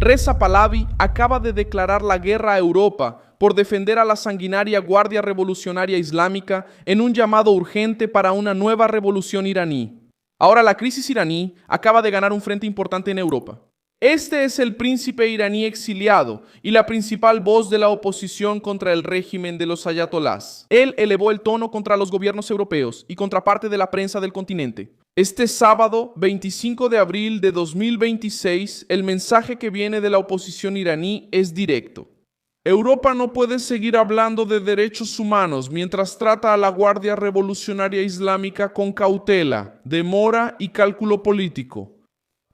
Reza Pahlavi acaba de declarar la guerra a Europa por defender a la sanguinaria Guardia Revolucionaria Islámica en un llamado urgente para una nueva revolución iraní. Ahora la crisis iraní acaba de ganar un frente importante en Europa. Este es el príncipe iraní exiliado y la principal voz de la oposición contra el régimen de los ayatolás. Él elevó el tono contra los gobiernos europeos y contra parte de la prensa del continente. Este sábado, 25 de abril de 2026, el mensaje que viene de la oposición iraní es directo. Europa no puede seguir hablando de derechos humanos mientras trata a la Guardia Revolucionaria Islámica con cautela, demora y cálculo político.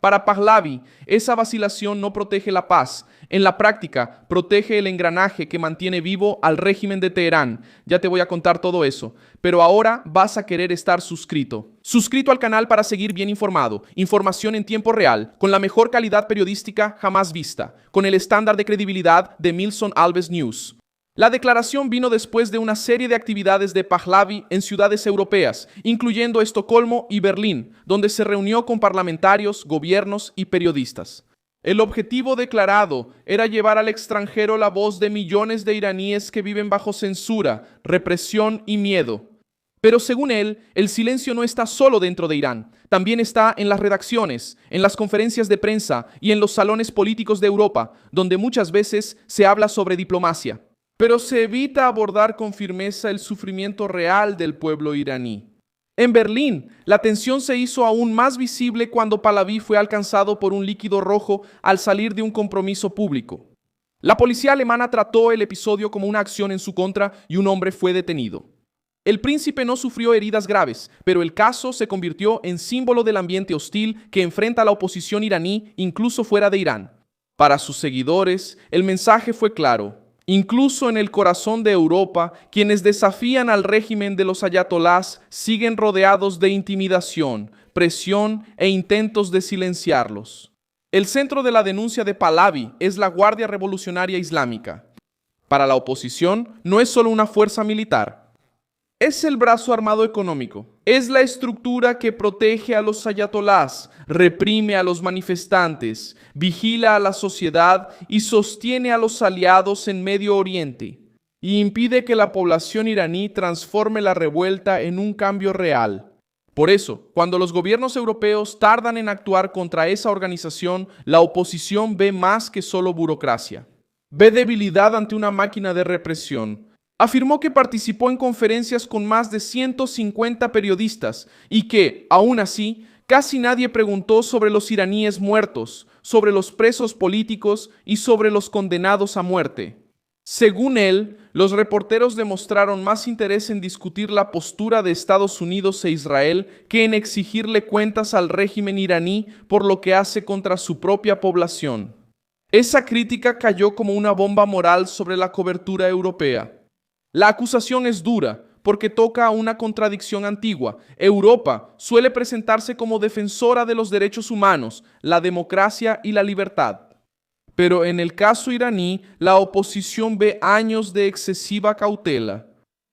Para Pahlavi, esa vacilación no protege la paz. En la práctica, protege el engranaje que mantiene vivo al régimen de Teherán. Ya te voy a contar todo eso. Pero ahora vas a querer estar suscrito. Suscrito al canal para seguir bien informado. Información en tiempo real, con la mejor calidad periodística jamás vista, con el estándar de credibilidad de Milson Alves News. La declaración vino después de una serie de actividades de Pahlavi en ciudades europeas, incluyendo Estocolmo y Berlín, donde se reunió con parlamentarios, gobiernos y periodistas. El objetivo declarado era llevar al extranjero la voz de millones de iraníes que viven bajo censura, represión y miedo. Pero según él, el silencio no está solo dentro de Irán, también está en las redacciones, en las conferencias de prensa y en los salones políticos de Europa, donde muchas veces se habla sobre diplomacia. Pero se evita abordar con firmeza el sufrimiento real del pueblo iraní. En Berlín, la tensión se hizo aún más visible cuando Pahlavi fue alcanzado por un líquido rojo al salir de un compromiso público. La policía alemana trató el episodio como una acción en su contra y un hombre fue detenido. El príncipe no sufrió heridas graves, pero el caso se convirtió en símbolo del ambiente hostil que enfrenta a la oposición iraní incluso fuera de Irán. Para sus seguidores, el mensaje fue claro. Incluso en el corazón de Europa, quienes desafían al régimen de los ayatolás siguen rodeados de intimidación, presión e intentos de silenciarlos. El centro de la denuncia de Pahlavi es la Guardia Revolucionaria Islámica. Para la oposición, no es solo una fuerza militar. Es el brazo armado económico. Es la estructura que protege a los ayatolás, reprime a los manifestantes, vigila a la sociedad y sostiene a los aliados en Medio Oriente, y impide que la población iraní transforme la revuelta en un cambio real. Por eso, cuando los gobiernos europeos tardan en actuar contra esa organización, la oposición ve más que solo burocracia. Ve debilidad ante una máquina de represión. Afirmó que participó en conferencias con más de 150 periodistas y que, aún así, casi nadie preguntó sobre los iraníes muertos, sobre los presos políticos y sobre los condenados a muerte. Según él, los reporteros demostraron más interés en discutir la postura de Estados Unidos e Israel que en exigirle cuentas al régimen iraní por lo que hace contra su propia población. Esa crítica cayó como una bomba moral sobre la cobertura europea. La acusación es dura porque toca a una contradicción antigua. Europa suele presentarse como defensora de los derechos humanos, la democracia y la libertad. Pero en el caso iraní, la oposición ve años de excesiva cautela.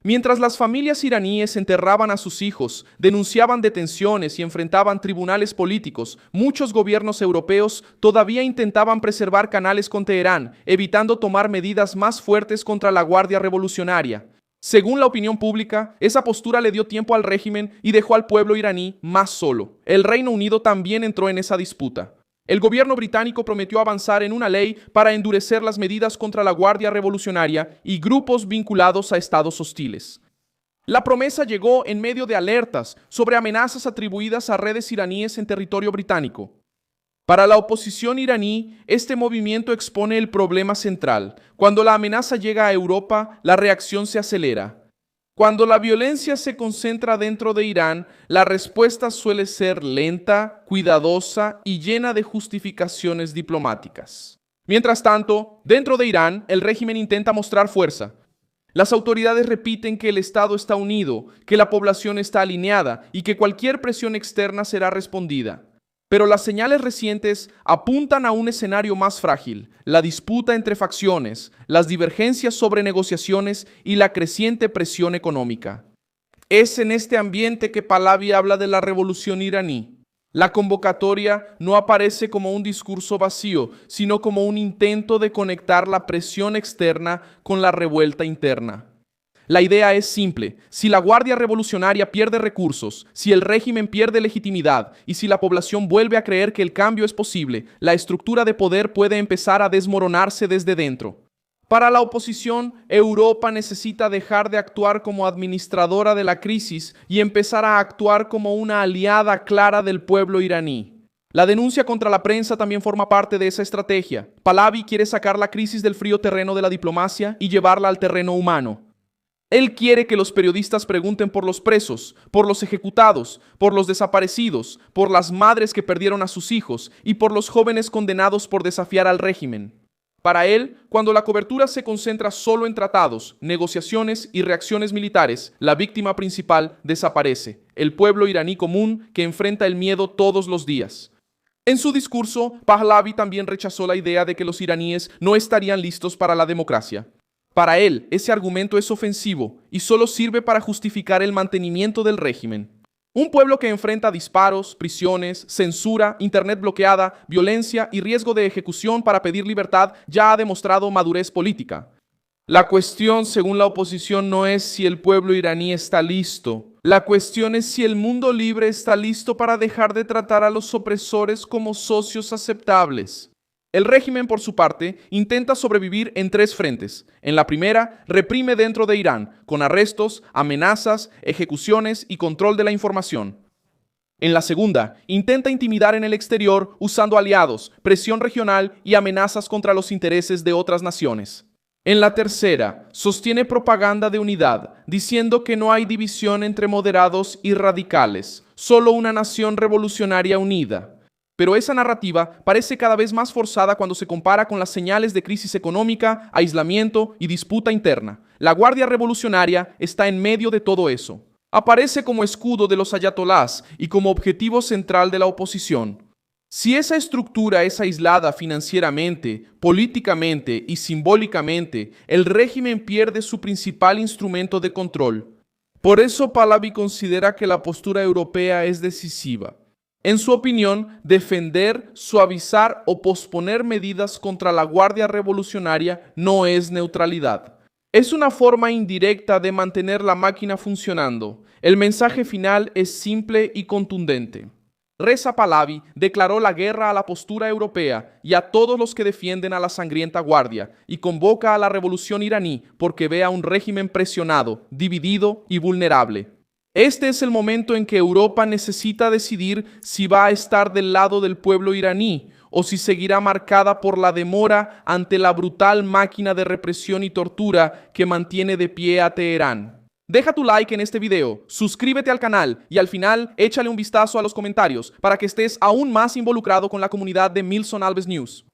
Mientras las familias iraníes enterraban a sus hijos, denunciaban detenciones y enfrentaban tribunales políticos, muchos gobiernos europeos todavía intentaban preservar canales con Teherán, evitando tomar medidas más fuertes contra la Guardia Revolucionaria. Según la opinión pública, esa postura le dio tiempo al régimen y dejó al pueblo iraní más solo. El Reino Unido también entró en esa disputa. El gobierno británico prometió avanzar en una ley para endurecer las medidas contra la Guardia Revolucionaria y grupos vinculados a estados hostiles. La promesa llegó en medio de alertas sobre amenazas atribuidas a redes iraníes en territorio británico. Para la oposición iraní, este movimiento expone el problema central. Cuando la amenaza llega a Europa, la reacción se acelera. Cuando la violencia se concentra dentro de Irán, la respuesta suele ser lenta, cuidadosa y llena de justificaciones diplomáticas. Mientras tanto, dentro de Irán, el régimen intenta mostrar fuerza. Las autoridades repiten que el Estado está unido, que la población está alineada y que cualquier presión externa será respondida. Pero las señales recientes apuntan a un escenario más frágil, la disputa entre facciones, las divergencias sobre negociaciones y la creciente presión económica. Es en este ambiente que Pahlavi habla de la revolución iraní. La convocatoria no aparece como un discurso vacío, sino como un intento de conectar la presión externa con la revuelta interna. La idea es simple: si la Guardia Revolucionaria pierde recursos, si el régimen pierde legitimidad y si la población vuelve a creer que el cambio es posible, la estructura de poder puede empezar a desmoronarse desde dentro. Para la oposición, Europa necesita dejar de actuar como administradora de la crisis y empezar a actuar como una aliada clara del pueblo iraní. La denuncia contra la prensa también forma parte de esa estrategia. Pahlavi quiere sacar la crisis del frío terreno de la diplomacia y llevarla al terreno humano. Él quiere que los periodistas pregunten por los presos, por los ejecutados, por los desaparecidos, por las madres que perdieron a sus hijos y por los jóvenes condenados por desafiar al régimen. Para él, cuando la cobertura se concentra solo en tratados, negociaciones y reacciones militares, la víctima principal desaparece: el pueblo iraní común que enfrenta el miedo todos los días. En su discurso, Pahlavi también rechazó la idea de que los iraníes no estarían listos para la democracia. Para él, ese argumento es ofensivo y solo sirve para justificar el mantenimiento del régimen. Un pueblo que enfrenta disparos, prisiones, censura, internet bloqueada, violencia y riesgo de ejecución para pedir libertad ya ha demostrado madurez política. La cuestión, según la oposición, no es si el pueblo iraní está listo. La cuestión es si el mundo libre está listo para dejar de tratar a los opresores como socios aceptables. El régimen, por su parte, intenta sobrevivir en tres frentes. En la primera, reprime dentro de Irán, con arrestos, amenazas, ejecuciones y control de la información. En la segunda, intenta intimidar en el exterior usando aliados, presión regional y amenazas contra los intereses de otras naciones. En la tercera, sostiene propaganda de unidad, diciendo que no hay división entre moderados y radicales, solo una nación revolucionaria unida. Pero esa narrativa parece cada vez más forzada cuando se compara con las señales de crisis económica, aislamiento y disputa interna. La Guardia Revolucionaria está en medio de todo eso. Aparece como escudo de los ayatolás y como objetivo central de la oposición. Si esa estructura es aislada financieramente, políticamente y simbólicamente, el régimen pierde su principal instrumento de control. Por eso Pahlavi considera que la postura europea es decisiva. En su opinión, defender, suavizar o posponer medidas contra la Guardia Revolucionaria no es neutralidad. Es una forma indirecta de mantener la máquina funcionando. El mensaje final es simple y contundente. Reza Pahlavi declaró la guerra a la postura europea y a todos los que defienden a la sangrienta guardia y convoca a la revolución iraní porque ve a un régimen presionado, dividido y vulnerable. Este es el momento en que Europa necesita decidir si va a estar del lado del pueblo iraní o si seguirá marcada por la demora ante la brutal máquina de represión y tortura que mantiene de pie a Teherán. Deja tu like en este video, suscríbete al canal y al final échale un vistazo a los comentarios para que estés aún más involucrado con la comunidad de Milson Alves News.